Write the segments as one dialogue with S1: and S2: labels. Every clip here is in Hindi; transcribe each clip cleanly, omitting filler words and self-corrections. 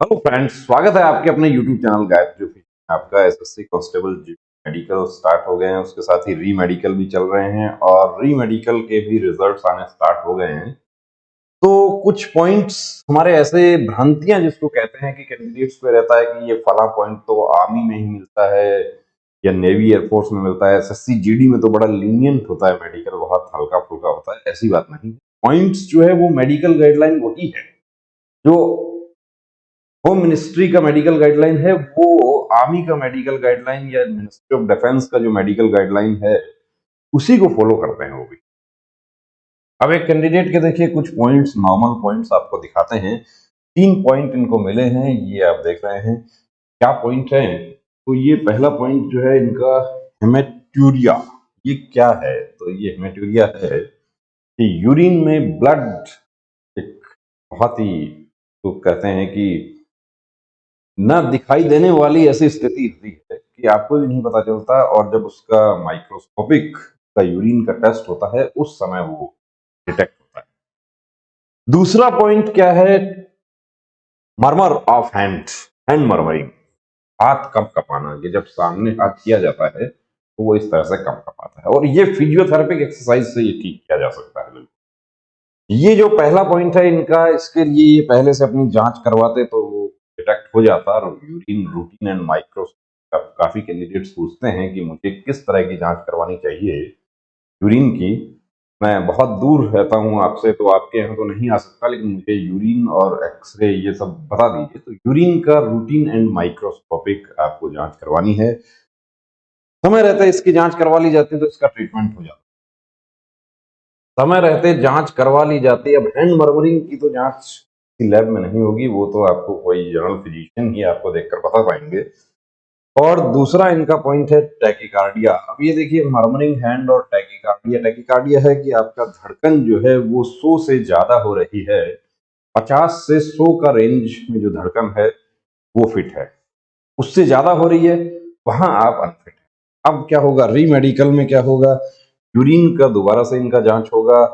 S1: हेलो फ्रेंड्स, स्वागत है आपके अपने यूट्यूब चैनल गायत्री में। आपका एसएससी कांस्टेबल मेडिकल स्टार्ट हो गए हैं, उसके साथ ही री मेडिकल भी चल रहे हैं और री मेडिकल के भी रिजल्ट्स आने स्टार्ट हो गए हैं। तो कुछ पॉइंट्स हमारे ऐसे भ्रांतियां जिसको कहते हैं कि कैंडिडेट्स पे रहता है कि ये फला पॉइंट तो आर्मी में ही मिलता है या नेवी एयरफोर्स में मिलता है, एसएससी जीडी में तो बड़ा लीनियंट होता है, मेडिकल बहुत हल्का फुल्का होता है। ऐसी बात नहीं। पॉइंट्स जो है वो मेडिकल गाइडलाइन वही है जो होम मिनिस्ट्री का मेडिकल गाइडलाइन है, वो आर्मी का मेडिकल गाइडलाइन या मिनिस्ट्री ऑफ डिफेंस का जो मेडिकल गाइडलाइन है उसी को फॉलो करते हैं वो भी। अब एक कैंडिडेट के देखिए कुछ पॉइंट्स, नॉर्मल पॉइंट्स आपको दिखाते हैं। 3 पॉइंट इनको मिले हैं, ये आप देख रहे हैं। क्या पॉइंट है? तो ये पहला पॉइंट जो है इनका हेमेटूरिया। ये क्या है? तो ये हेमेटूरिया है कि यूरिन में ब्लड एक बहुत ही, तो कहते हैं कि न दिखाई देने वाली ऐसी स्थिति होती है कि आपको भी नहीं पता चलता, और जब उसका माइक्रोस्कोपिक का यूरिन का टेस्ट होता है उस समय वो डिटेक्ट होता है। दूसरा पॉइंट क्या है? मर्मर ऑफ हैंड मर्मरिंग, हाथ कब कपाना। कि जब सामने हाथ किया जाता है तो वो इस तरह से कब कपाता है, और ये फिजियोथेरेपिक एक्सरसाइज से ये ठीक किया जा सकता है। ये जो पहला पॉइंट है इनका, इसके लिए ये पहले से अपनी जांच करवाते तो वो डिटेक्ट हो जाता। और यूरिन रूटीन एंड माइक्रोस्कोप, काफी कैंडिडेट्स पूछते हैं कि मुझे किस तरह की जांच करवानी चाहिए यूरिन की। मैं बहुत दूर रहता हूं आपसे, तो आपके यहाँ तो नहीं आ सकता, लेकिन मुझे यूरिन और एक्सरे ये सब बता दीजिए। तो यूरिन का रूटीन एंड माइक्रोस्कोपिक आपको जांच करवानी है। समय रहता है इसकी जांच करवा ली जाती है तो इसका ट्रीटमेंट हो जाता है। समय रहते जांच करवा ली जाती है। अब हैंड मर्मरिंग की तो जांच लैब में नहीं होगी, वो तो आपको कोई जनरल फिजिशियन ही आपको देखकर बता पाएंगे। और दूसरा इनका पॉइंट है टैकीकार्डिया। अब ये देखिए, मर्मरिंग हैंड और टैकीकार्डिया। टैकीकार्डिया है कि आपका धड़कन जो है वो 100 से ज्यादा हो रही है। 50 से 100 का रेंज में जो धड़कन है वो फिट है, उससे ज्यादा हो रही है वहां आप अनफिट है। अब क्या होगा? री मेडिकल में क्या होगा? यूरिन का दोबारा से इनका जांच होगा।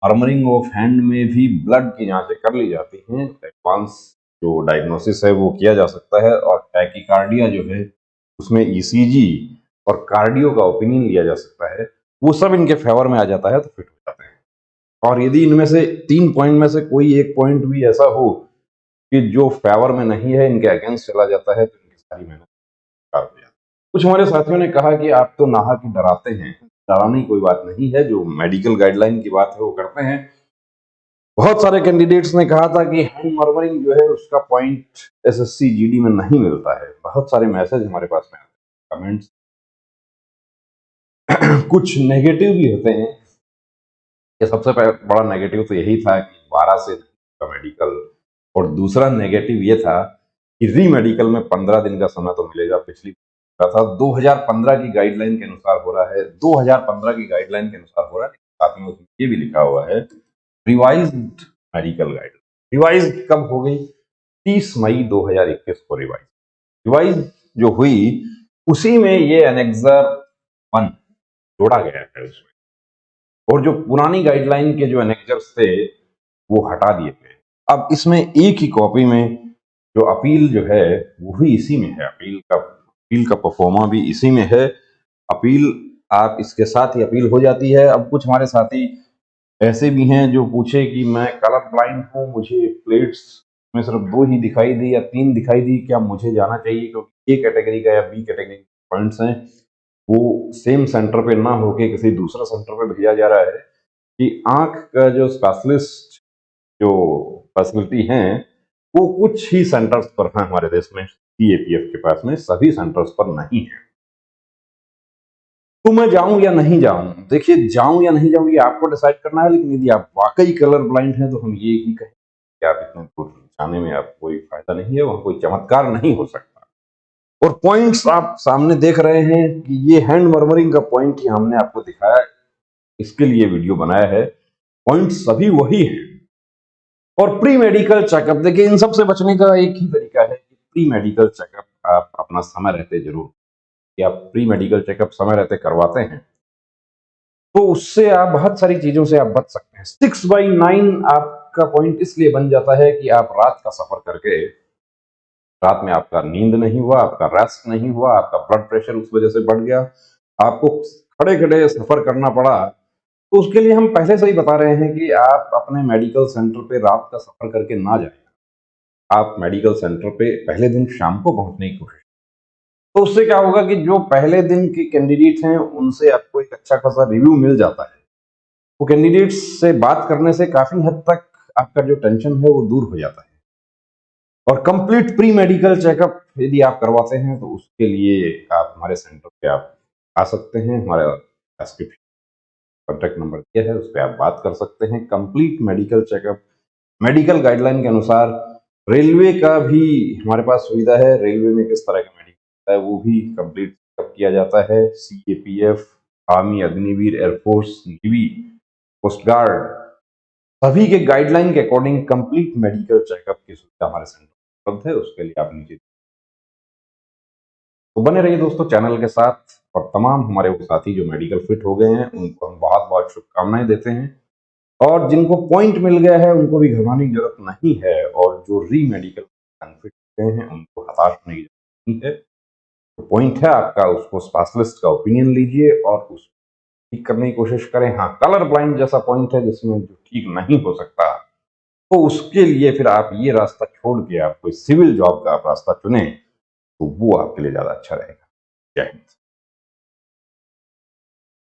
S1: मर्मरिंग ऑफ हैंड में भी ब्लड की जांचें कर ली जाती हैं। एडवांस जो डायग्नोसिस है वो किया जा सकता है। और टैकीकार्डिया जो है उसमें ईसीजी और कार्डियो का ओपिनियन लिया जा सकता है। वो सब इनके फेवर में आ जाता है तो फिट हो जाते हैं। और यदि इनमें से 3 पॉइंट में से कोई एक पॉइंट भी ऐसा हो कि जो फेवर में नहीं है, इनके अगेंस्ट चला जाता है, तो इनकी सारी मेहनत बेकार हो जाती है। कुछ हमारे साथियों ने कहा कि आप तो नाहक ही डराते हैं। डराने की कोई बात नहीं है, जो मेडिकल गाइडलाइन की बात है वो करते हैं। बहुत सारे कैंडिडेट्स ने कहा था कि हैंड मर्मरिंग जो है उसका पॉइंट एसएससी जीडी में नहीं मिलता है। बहुत सारे मैसेज हमारे पास में आते हैं, कमेंट्स। कुछ नेगेटिव भी होते हैं। ये सबसे बड़ा नेगेटिव तो यही था कि 12 से का मेडिकल, और दूसरा नेगेटिव ये था कि री मेडिकल में 15 दिन का समय तो मिलेगा। पिछली था 2015 की गाइडलाइन के अनुसार हो रहा है, 2015 की गाइडलाइन के अनुसार हो रहा है। साथ में उसमें ये भी लिखा हुआ है रिवाइज्ड मेडिकल गाइडलाइन। रिवाइज कब हो गई? 30 मई 2021 को रिवाइज रिवाइज जो हुई, उसी में ये एनेक्सर 1 जोड़ा गया है उसमें। और जो पुरानी गाइडलाइन के जो एनेक्सर्स थे वो हटा दिए गए। अब इसमें एक ही कॉपी में जो अपील जो है वो भी इसी में है। अपील का परफॉर्मा भी इसी में है। अपील, आप इसके साथ ही अपील हो जाती है। अब कुछ हमारे साथी ऐसे भी हैं जो पूछे कि मैं कलर ब्लाइंड हूँ, मुझे प्लेट्स में सिर्फ 2 ही दिखाई दी या 3 दिखाई दी, क्या मुझे जाना चाहिए? क्योंकि ए कैटेगरी का या बी कैटेगरी के पॉइंट्स हैं वो सेम सेंटर पे ना होके किसी दूसरा सेंटर पे भेजा जा रहा है। कि आंख का जो स्पेशलिस्ट जो फैसिलिटी हैं वो कुछ ही सेंटर्स पर हैं हमारे देश में, सीएपीएफ के पास में, सभी सेंटर्स पर नहीं है। तो मैं जाऊं या नहीं जाऊं? देखिए, जाऊं या नहीं जाऊं ये आपको डिसाइड करना है। लेकिन यदि आप वाकई कलर ब्लाइंड हैं तो हम ये ही कहें कि आप इतने दूर जाने में आपको कोई फायदा नहीं है, वहां कोई चमत्कार नहीं हो सकता। और पॉइंट्स आप सामने देख रहे हैं कि ये हैंड मर्मरिंग का पॉइंट ही हमने आपको दिखाया, इसके लिए वीडियो बनाया है। पॉइंट सभी वही हैं। और प्री मेडिकल चेकअप, देखिए इन सब से बचने का एक ही तरीका है कि प्री मेडिकल चेकअप आप अपना समय रहते जरूर, कि आप प्री मेडिकल चेकअप समय रहते करवाते हैं तो उससे आप बहुत सारी चीजों से आप बच सकते हैं। 6/9 आपका पॉइंट इसलिए बन जाता है कि आप रात का सफर करके रात में आपका नींद नहीं हुआ, आपका रेस्ट नहीं हुआ, आपका ब्लड प्रेशर उस वजह से बढ़ गया, आपको खड़े-खड़े सफ़र करना पड़ा, तो उसके लिए हम पहले से ही बता रहे हैं कि आप अपने मेडिकल सेंटर पे रात का सफ़र करके ना जाएँ। आप मेडिकल सेंटर पे पहले दिन शाम को पहुँचने की कोशिश, तो उससे क्या होगा कि जो पहले दिन के कैंडिडेट हैं, उनसे आपको एक अच्छा खासा रिव्यू मिल जाता है। वो कैंडिडेट्स से बात करने से काफ़ी हद तक आपका जो टेंशन है, वो दूर हो जाता है। और कंप्लीट प्री मेडिकल चेकअप यदि आप करवाते हैं, तो उसके लिए आप हमारे सेंटर पे आप आ सकते हैं। हमारा डिस्क्रिप्शन कॉन्टैक्ट नंबर दिया है, उस पे आप बात कर सकते हैं। Complete medical checkup medical guideline के अनुसार, रेलवे का भी हमारे पास सुविधा है। रेलवे में किस तरह का मेडिकल होता है, वो भी कंप्लीट चेकअप किया जाता है। CAPF, army, Agniveer, air force, navy, coast guard, सभी के गाइडलाइन के अकॉर्डिंग कंप्लीट मेडिकल चेकअप की सुविधा हमारे सेंटर में उपलब्ध है। उसके लिए आप नीचे तो बने रहिए दोस्तों चैनल के साथ। और तमाम हमारे वो साथी जो मेडिकल फिट हो गए हैं, उनको हम बहुत बहुत शुभकामनाएं देते हैं। और जिनको पॉइंट मिल गया है, उनको भी घबराने की जरूरत नहीं है। और जो री मेडिकल फिट हो गए हैं, उनको हताश होने की जरूरत नहीं है। जो पॉइंट है आपका, उसको स्पेशलिस्ट का ओपिनियन लीजिए और उस ठीक करने की कोशिश करें। हाँ, कलर ब्लाइंड जैसा पॉइंट है जिसमें जो ठीक नहीं हो सकता, तो उसके लिए फिर आप ये रास्ता छोड़ के आप कोई सिविल जॉब का आप रास्ता चुनें, तो वो आपके लिए ज़्यादा अच्छा रहेगा। जय हिंद।